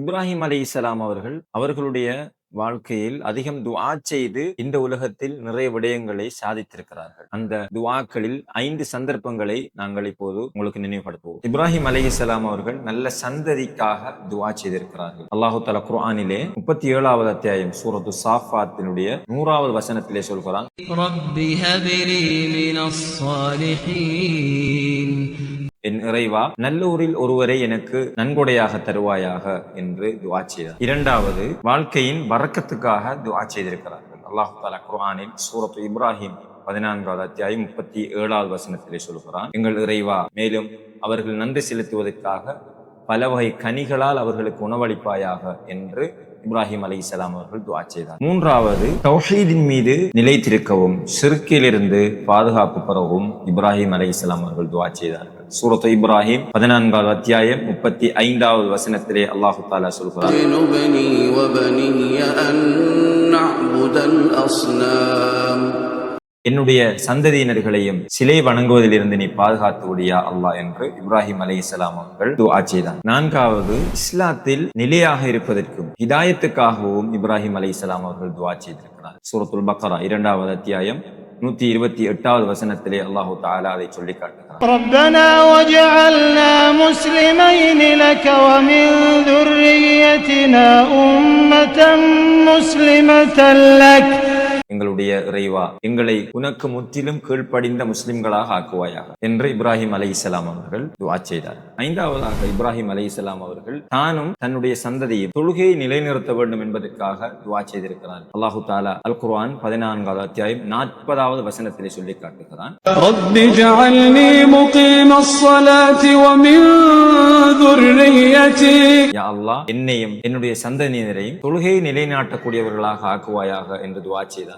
இப்ராஹிம் அலைஹிஸ்ஸலாம் அவர்களுடைய வாழ்க்கையில் அதிகம் துஆ செய்து இந்த உலகத்தில் நிறைய விடயங்களை சாதித்திருக்கிறார்கள். அந்த துஆக்களில் 5 சந்தர்ப்பங்களை நாங்கள் இப்போது உங்களுக்கு நினைவுபடுத்துவோம். இப்ராஹிம் அலைஹிஸ்ஸலாம் அவர்கள் நல்ல சந்ததிக்காக துஆ செய்திருக்கிறார்கள். அல்லாஹ் தஆலா குர்ஆனிலே 37வது அத்தியாயம் சூரத்து சாஃபாத்தினுடைய 100வது வசனத்திலே சொல்கிறான், ரப்பி ஹப்லி மினஸ் ஸாலிஹீன், என் இறைவா நல்லூரில் ஒருவரை எனக்கு நன்கொடையாக தருவாயாக என்று துஆ செய்தார். இரண்டாவது, வாழ்க்கையின் பரக்கத்துக்காக துஆ செய்திருக்கிறார்கள். அல்லாஹ் தஆலா குர்ஆனில் சூரத்து இப்ராஹிம் 14வது அத்தியாயம் 37வது வசனத்திலே சொல்கிறான், எங்கள் இறைவா மேலும் அவர்கள் நன்றி செலுத்துவதற்காக பல வகை கனிகளால் அவர்களுக்கு உணவளிப்பாயாக என்று இப்ராஹிம் அலைஹிஸ்ஸலாம் அவர்கள் துஆ செய்தார். மூன்றாவது, தௌஹீதின் மீது நிலைத்திருக்கவும் ஷிர்கிலிருந்து பாதுகாப்பு பெறவும் இப்ராஹிம் அலைஹிஸ்ஸலாம் அவர்கள் துஆ செய்தார்கள். சூரத்து இப்ராஹிம் 14வது அத்தியாயம் 35வது வசனத்திலே அல்லாஹ் தஆலா சொல்கிறார், என்னுடைய சந்ததியினர்களையும் சிலை வணங்குவதிலிருந்து நீ பாதுகாத்து விடியா அல்லாஹ் என்று இப்ராஹிம் அலைஹிஸ்ஸலாம் அவர்கள் துஆ செய்தார். நான்காவது, இஸ்லாத்தில் நிலையாக இருப்பதற்கும் ஹிதாயத்துக்காகவும் இப்ராஹிம் அலைஹிஸ்ஸலாம் அவர்கள் துஆ செய்திருக்கிறார். சூரத்துல் பக்ரா 2வது அத்தியாயம் 128வது வசனத்திலே அல்லாஹ் தஆலா அதை சொல்லி காட்டுகிறார், ரப்பனா வஜஅல்னா முஸ்லிமைன் லக வ மின் ذُرِّيَّتِنَا உம்மத்தன் முஸ்லிமத்தன் லக், எங்களுடைய இறைவா எங்களை உனக்கு முற்றிலும் கீழ்ப்படிந்த முஸ்லிம்களாக ஆக்குவாயாக என்று இப்ராஹிம் அலைஹிஸ்ஸலாம் அவர்கள் துஆ செய்தார். ஐந்தாவதாக, இப்ராஹிம் அலைஹிஸ்ஸலாம் அவர்கள் தானும் தன்னுடைய சந்ததியும் தொழுகையை நிலைநிறுத்த வேண்டும் என்பதற்காக துஆ செய்திருக்கிறார். அல்லாஹ் தஆலா அல் குர்ஆன் 14வது அத்தியாயம் 40வது வசனத்திலே சொல்லி காட்டுகிறான், ரப்பி ஜஅல்னி முகீமஸ் ஸலாத்தி வ மின் ذُرِّيَّتِي, யா அல்லாஹ் என்னையும் என்னுடைய சந்ததியினரையும் தொழுகையை நிலைநாட்டக்கூடியவர்களாக ஆக்குவாயாக என்று துஆ செய்தார்.